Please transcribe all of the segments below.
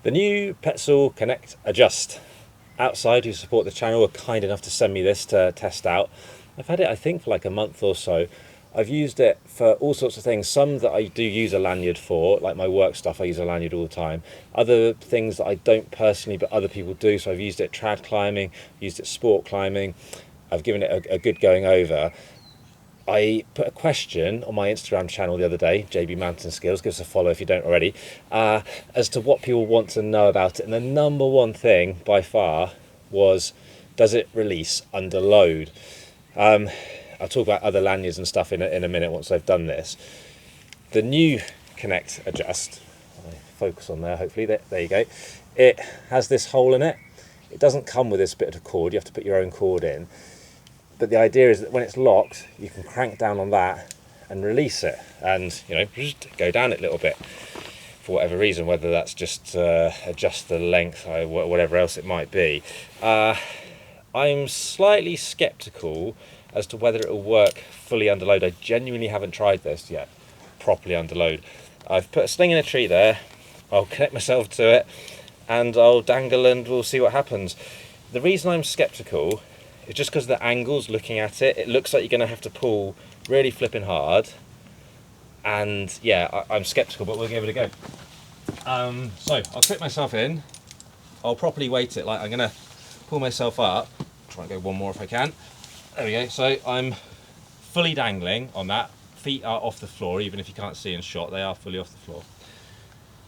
The new Petzl Connect Adjust. Outside, who support the channel, were kind enough to send me this to test out. I've had it, I think, for like a month or so. I've used it for all sorts of things. Some that I do use a lanyard for, like my work stuff, I use a lanyard all the time. Other things that I don't personally, but other people do. So I've used it trad climbing, used it sport climbing. I've given it a good going over. I put a question on my Instagram channel the other day, JB Mountain Skills, give us a follow if you don't already, as to what people want to know about it. And the number one thing by far was, does it release under load? I'll talk about other lanyards and stuff in a minute once I've done this. The new Connect Adjust, focus on there hopefully, there you go. It has this hole in it. It doesn't come with this bit of cord, you have to put your own cord in. But the idea is that when it's locked, you can crank down on that and release it, and just go down it a little bit for whatever reason, whether that's just adjust the length or whatever else it might be. I'm slightly skeptical as to whether it will work fully under load. I genuinely haven't tried this yet, properly under load. I've put a sling in a tree there, I'll connect myself to it, and I'll dangle and we'll see what happens. The reason I'm skeptical, it's just because of the angles looking at it. It looks like you're going to have to pull really flipping hard. And yeah, I'm skeptical, but we'll give it a go. So I'll clip myself in. I'll properly weight it. Like, I'm going to pull myself up. Try and go one more if I can. There we go. So I'm fully dangling on that. Feet are off the floor, even if you can't see in shot. They are fully off the floor.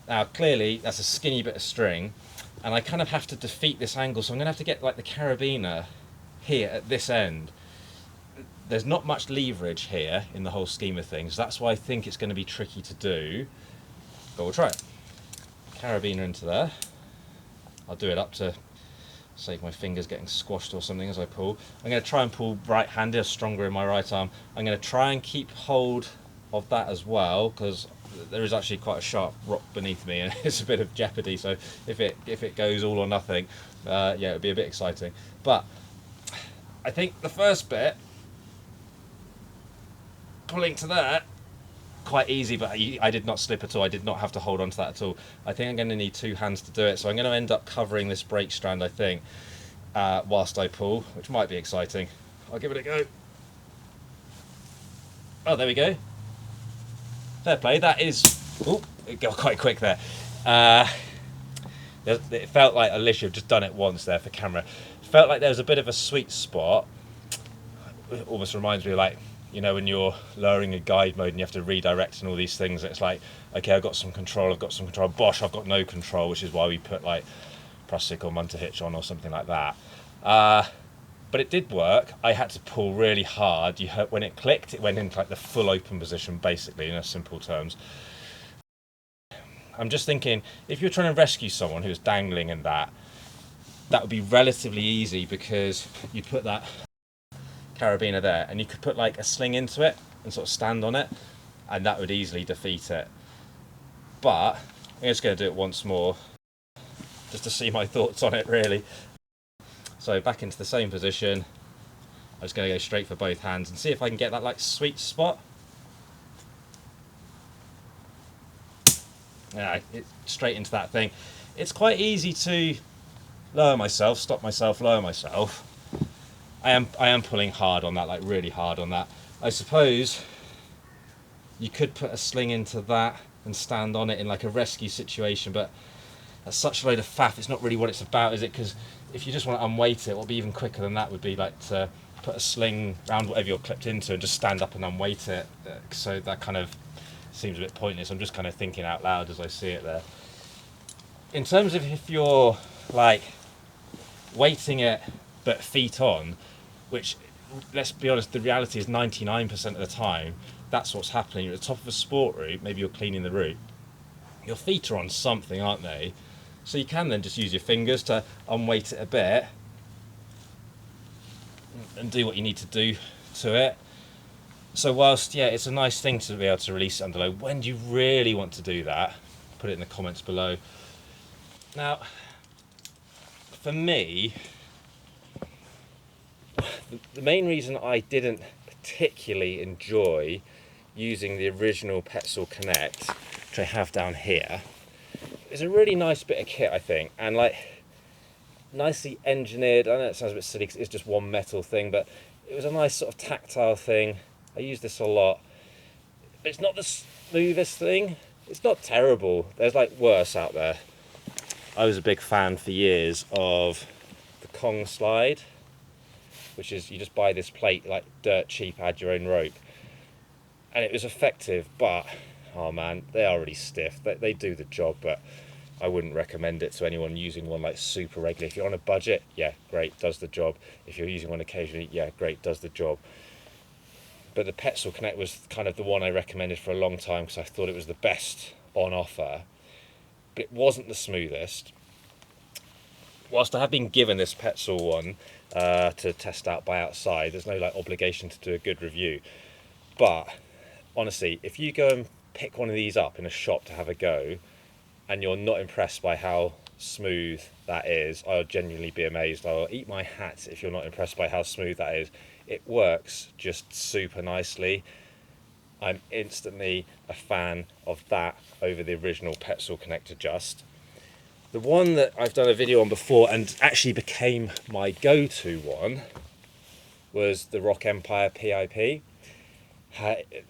Now, clearly, that's a skinny bit of string. And I kind of have to defeat this angle. So I'm going to have to get like the carabiner here at this end. There's not much leverage here in the whole scheme of things. That's why I think it's going to be tricky to do, but we'll try it. Carabiner into there. I'll do it up to save my fingers getting squashed or something as I pull. I'm going to try and pull right-handed, stronger in my right arm. I'm going to try and keep hold of that as well, because there is actually quite a sharp rock beneath me and it's a bit of jeopardy. So if it goes all or nothing, yeah, it'd be a bit exciting. But I think the first bit, pulling to there, quite easy, but I did not slip at all. I did not have to hold on to that at all. I think I'm going to need two hands to do it, so I'm going to end up covering this brake strand, I think, whilst I pull, which might be exciting. I'll give it a go. Oh, there we go. Fair play. That is... Oh, it got quite quick there. It felt like I literally have just done it once there for camera. Felt like there was a bit of a sweet spot. It almost reminds me of, like, when you're lowering a guide mode and you have to redirect and all these things. It's like, okay, I've got some control, bosh, I've got no control, which is why we put like Prusik or Munter hitch on or something like that. But it did work. I had to pull really hard. You heard when it clicked, it went into like the full open position, basically, in simple terms. I'm just thinking, if you're trying to rescue someone who's dangling in that would be relatively easy, because you'd put that carabiner there and you could put like a sling into it and sort of stand on it, and that would easily defeat it. But I'm just going to do it once more just to see my thoughts on it, really. So back into the same position. I'm just going to go straight for both hands and see if I can get that like sweet spot. Yeah, straight into that thing. It's quite easy to lower myself, stop myself, lower myself. I am pulling hard on that, like really hard on that. I suppose you could put a sling into that and stand on it in like a rescue situation, but that's such a load of faff. It's not really what it's about, is it? Because if you just want to unweight it, what would be even quicker than that would be like to put a sling around whatever you're clipped into and just stand up and unweight it. So that kind of seems a bit pointless. I'm just kind of thinking out loud as I see it there. In terms of if you're like weighting it but feet on, which, let's be honest, the reality is 99% of the time that's what's happening. You're at the top of a sport route, maybe you're cleaning the route, your feet are on something, aren't they? So you can then just use your fingers to unweight it a bit and do what you need to do to it. So whilst, yeah, it's a nice thing to be able to release it under load, when do you really want to do that? Put it in the comments below. Now, for me, the main reason I didn't particularly enjoy using the original Petzl Connect, which I have down here, it's a really nice bit of kit, I think, and like nicely engineered. I know it sounds a bit silly because it's just one metal thing, but it was a nice sort of tactile thing. I use this a lot, but it's not the smoothest thing. It's not terrible. There's like worse out there. I was a big fan for years of the Kong slide, which is you just buy this plate like dirt cheap, add your own rope, and it was effective, but oh man, they are really stiff. They do the job, but I wouldn't recommend it to anyone using one like super regularly. If you're on a budget, yeah, great, does the job. If you're using one occasionally, yeah, great, does the job. But the Petzl Connect was kind of the one I recommended for a long time because I thought it was the best on offer, but it wasn't the smoothest. Whilst I have been given this Petzl one to test out by outside, there's no like obligation to do a good review. But honestly, if you go and pick one of these up in a shop to have a go, and you're not impressed by how smooth that is, I'll genuinely be amazed. I'll eat my hat if you're not impressed by how smooth that is. It works just super nicely. I'm instantly a fan of that over the original Petzl Connect Adjust. The one that I've done a video on before and actually became my go-to one was the Rock Empire PIP.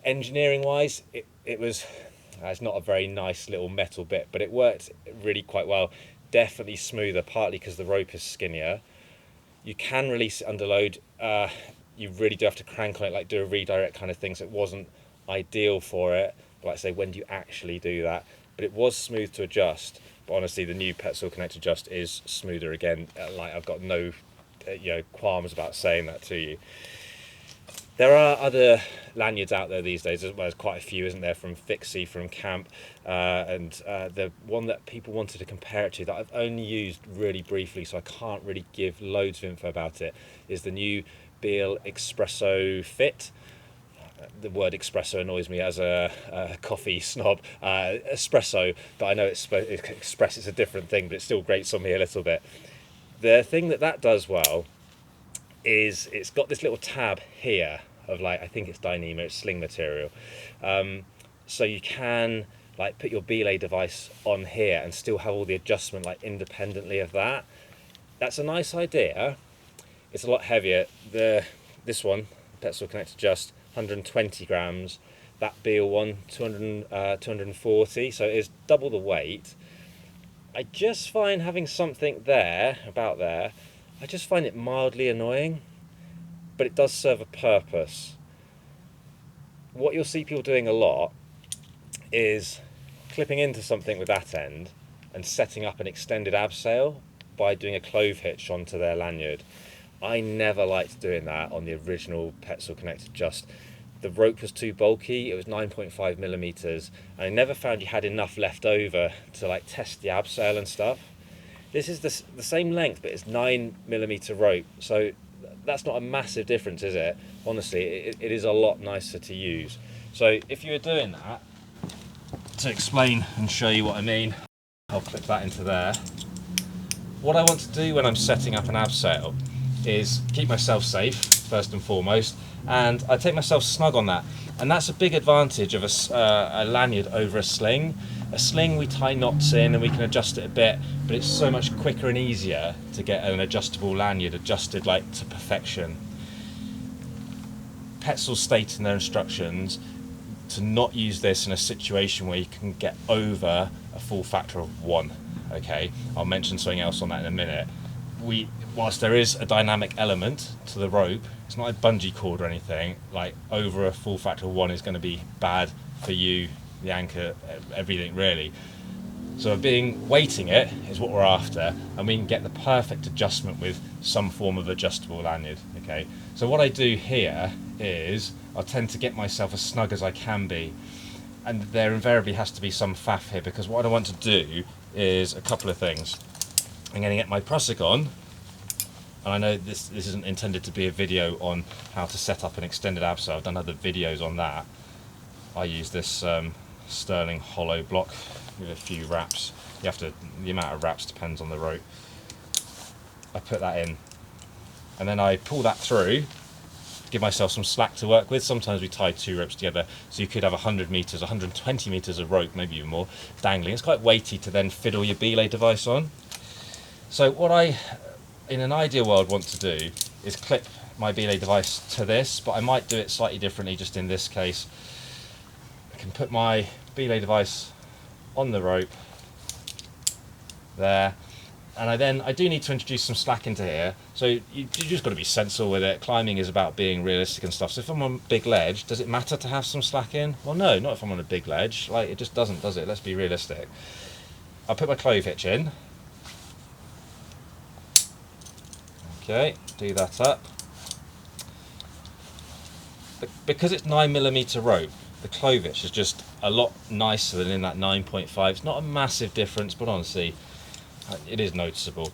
Engineering wise, it was, it's not a very nice little metal bit, but it worked really quite well. Definitely smoother, partly because the rope is skinnier. You can release it under load. You really do have to crank on it, like do a redirect kind of thing, so it wasn't ideal for it. But like I say, when do you actually do that? But it was smooth to adjust. But honestly, the new Petzl Connect Adjust is smoother again. Like I've got no qualms about saying that to you. There are other lanyards out there these days. There's quite a few, isn't there, from Fixie, from Camp, and the one that people wanted to compare it to that I've only used really briefly, so I can't really give loads of info about it, is the new Beal Espresso Fit. The word espresso annoys me as a coffee snob. Espresso, but I know express is a different thing, but it still grates on me a little bit. The thing that does well is it's got this little tab here of like, I think it's Dyneema, it's sling material. So you can like put your belay device on here and still have all the adjustment like independently of that. That's a nice idea. It's a lot heavier. This one, Petzl Connect Adjust, 120 grams. That Beal one, 240, so it is double the weight. I just find having something there, about there, I just find it mildly annoying, but it does serve a purpose. What you'll see people doing a lot is clipping into something with that end and setting up an extended abseil by doing a clove hitch onto their lanyard. I never liked doing that on the original Petzl Connect Adjust. The rope was too bulky, it was 9.5 millimeters, and I never found you had enough left over to like test the abseil and stuff. This is the same length, but it's 9 millimeter rope, so that's not a massive difference, is it? Honestly, it is a lot nicer to use. So if you were doing that, to explain and show you what I mean, I'll clip that into there. What I want to do when I'm setting up an abseil is keep myself safe, first and foremost, and I take myself snug on that. And that's a big advantage of a lanyard over a sling. A sling we tie knots in and we can adjust it a bit, but it's so much quicker and easier to get an adjustable lanyard adjusted like to perfection. Petzl state in their instructions to not use this in a situation where you can get over a full factor of 1. Okay, I'll mention something else on that in a minute. Whilst there is a dynamic element to the rope, it's not a bungee cord or anything, like over a full factor of 1 is going to be bad for you, the anchor, everything really. So weighting it is what we're after, and we can get the perfect adjustment with some form of adjustable lanyard. Okay, so what I do here is I tend to get myself as snug as I can be, and there invariably has to be some faff here, because what I want to do is a couple of things. I'm going to get my prusik on, and I know this isn't intended to be a video on how to set up an extended abseil. I've done other videos on that. I use this Sterling hollow block with a few wraps. The amount of wraps depends on the rope. I put that in, and then I pull that through, give myself some slack to work with. Sometimes we tie 2 ropes together, so you could have 100 meters, 120 meters of rope, maybe even more, dangling. It's quite weighty to then fiddle your belay device on. So what I, in an ideal world, want to do is clip my belay device to this, but I might do it slightly differently just in this case. I can put my belay device on the rope there, and I do need to introduce some slack into here, so you just got to be sensible with it. Climbing is about being realistic and stuff, so if I'm on a big ledge, does it matter to have some slack in? Well, no, not if I'm on a big ledge. Like, it just doesn't, does it? Let's be realistic. I'll put my clove hitch in. Okay, do that up. Because it's 9mm rope, the clove hitch is just a lot nicer than in that 9.5. It's not a massive difference, but honestly, it is noticeable.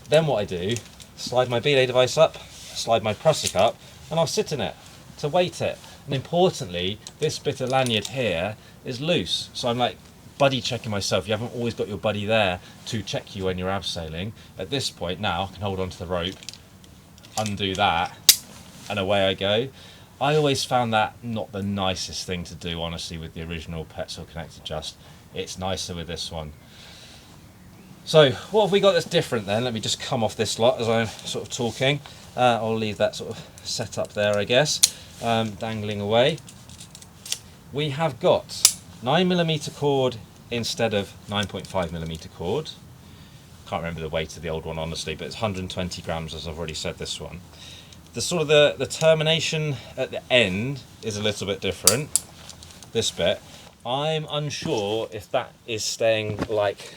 Then what I do, slide my belay device up, slide my prusik up, and I'll sit in it to weight it. And importantly, this bit of lanyard here is loose, so I'm like buddy checking myself. You haven't always got your buddy there to check you when you're abseiling. At this point now, I can hold onto the rope, undo that, and away I go. I always found that not the nicest thing to do, honestly, with the original Petzl Connect Adjust. It's nicer with this one. So what have we got that's different then? Let me just come off this lot as I'm sort of talking. I'll leave that sort of set up there, I guess, dangling away. We have got 9mm cord instead of 9.5mm cord. Can't remember the weight of the old one, honestly, but it's 120 grams, as I've already said, this one. The sort of the termination at the end is a little bit different, this bit. I'm unsure if that is staying like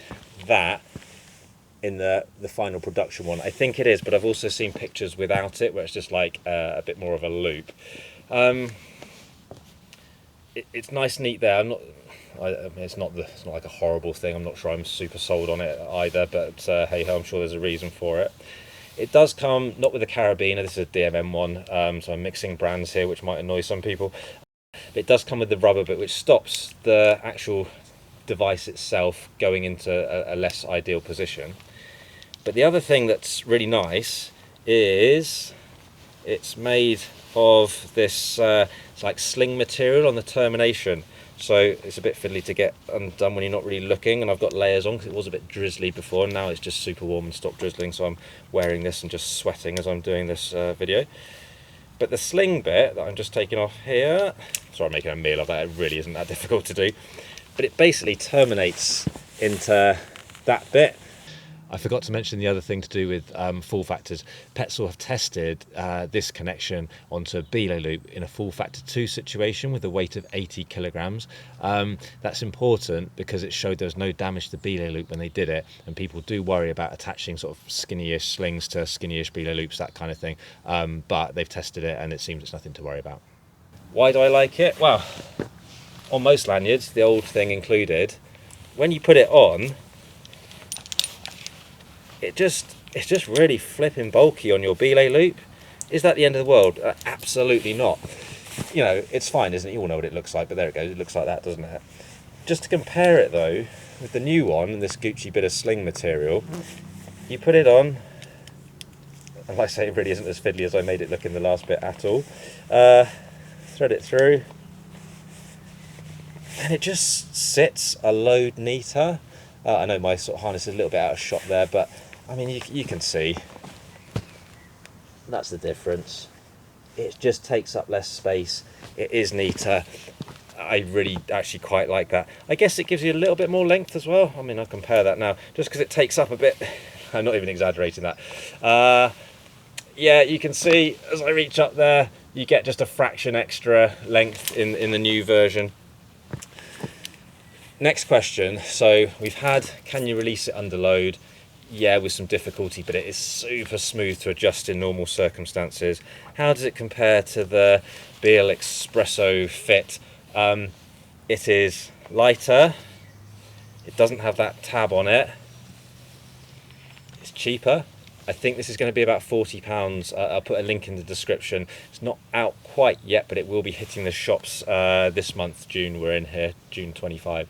that in the final production one. I think it is, but I've also seen pictures without it where it's just like a bit more of a loop. It's nice, neat there. I mean, it's not like a horrible thing. I'm not sure I'm super sold on it either, but hey ho, I'm sure there's a reason for it. It does come not with a carabiner. This is a DMM one, so I'm mixing brands here, which might annoy some people. But it does come with the rubber bit, which stops the actual device itself going into a less ideal position. But the other thing that's really nice is it's made of this it's like sling material on the termination, so it's a bit fiddly to get undone when you're not really looking. And I've got layers on because it was a bit drizzly before, and now it's just super warm and stopped drizzling, so I'm wearing this and just sweating as I'm doing this video. But the sling bit that I'm just taking off here, sorry I'm making a meal of that, it really isn't that difficult to do, but it basically terminates into that bit. I forgot to mention the other thing to do with fall factors. Petzl have tested this connection onto a belay loop in a fall factor 2 situation with a weight of 80 kilograms. That's important because it showed there was no damage to the belay loop when they did it, and people do worry about attaching sort of skinny-ish slings to skinny-ish belay loops, that kind of thing. But they've tested it and it seems it's nothing to worry about. Why do I like it? Well, on most lanyards, the old thing included, when you put it on, it's just really flipping bulky on your belay loop. Is that the end of the world? Absolutely not. You know, it's fine, isn't it? You all know what it looks like, but there it goes. It looks like that, doesn't it? Just to compare it though, with the new one and this Gucci bit of sling material, you put it on, and like I say, it really isn't as fiddly as I made it look in the last bit at all. Thread it through, and it just sits a load neater. I know my sort of harness is a little bit out of shot there, but I mean, you can see that's the difference. It just takes up less space. It is neater. I really actually quite like that. I guess it gives you a little bit more length as well. I mean, I'll compare that now, just because it takes up a bit. I'm not even exaggerating that. Yeah, you can see as I reach up there, you get just a fraction extra length in the new version. Next question. So we've had, can you release it under load? Yeah, with some difficulty, but it is super smooth to adjust in normal circumstances. How does it compare to the Beal Espresso Fit? It is lighter. It doesn't have that tab on it. It's cheaper. I think this is going to be about £40. I'll put a link in the description. It's not out quite yet, but it will be hitting the shops this month, June. We're in here, June 25.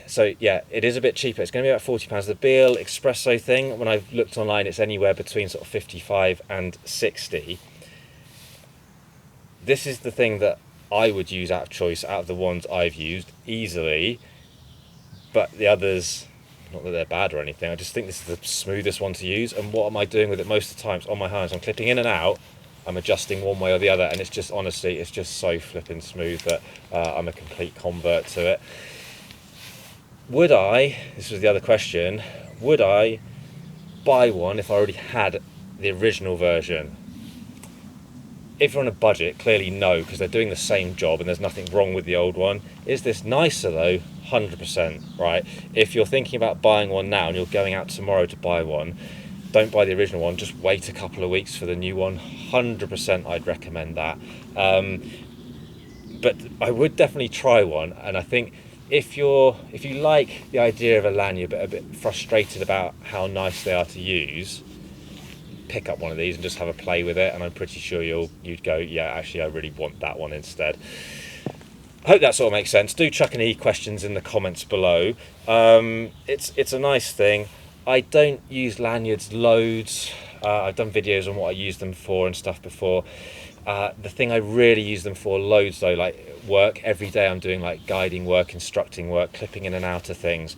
So yeah, it is a bit cheaper. It's going to be about £40. The Beal Espresso thing, when I've looked online, it's anywhere between sort of 55 and 60. This is the thing that I would use out of choice out of the ones I've used easily, but the others, not that they're bad or anything, I just think this is the smoothest one to use. And what am I doing with it most of the times? On my hands, I'm clipping in and out, I'm adjusting one way or the other, and it's just, honestly, it's just so flipping smooth that I'm a complete convert to it. Would I, this was the other question, would I buy one if I already had the original version? If you're on a budget, clearly no, because they're doing the same job and there's nothing wrong with the old one. Is this nicer though? 100%, right? If you're thinking about buying one now and you're going out tomorrow to buy one, don't buy the original one, just wait a couple of weeks for the new one. 100% I'd recommend that. But I would definitely try one, and I think if you like the idea of a lanyard but a bit frustrated about how nice they are to use, pick up one of these and just have a play with it, and I'm pretty sure you'd go, yeah, actually I really want that one instead. I hope that sort of makes sense. Do chuck any questions in the comments below. It's a nice thing. I don't use lanyards loads. I've done videos on what I use them for and stuff before. The thing I really use them for loads though, like work, every day I'm doing like guiding work, instructing work, clipping in and out of things.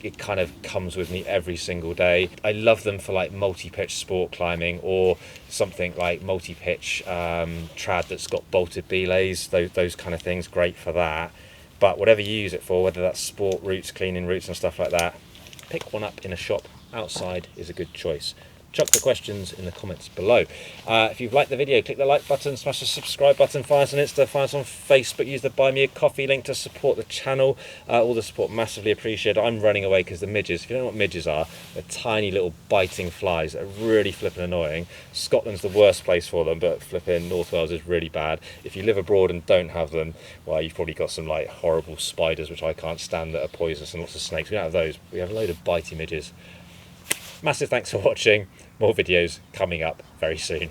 It kind of comes with me every single day. I love them for like multi-pitch sport climbing, or something like multi-pitch trad that's got bolted belays, those kind of things, great for that. But whatever you use it for, whether that's sport routes, cleaning routes and stuff like that, pick one up in a shop outside is a good choice. Chuck the questions in the comments below. If you've liked the video, click the like button, smash the subscribe button, find us on Insta, find us on Facebook, use the Buy Me a Coffee link to support the channel. All the support massively appreciated. I'm running away because the midges, if you don't know what midges are, they're tiny little biting flies that are really flipping annoying. Scotland's the worst place for them, but flipping North Wales is really bad. If you live abroad and don't have them, well, you've probably got some like horrible spiders, which I can't stand, that are poisonous, and lots of snakes. We don't have those. We have a load of bitey midges. Massive thanks for watching. More videos coming up very soon.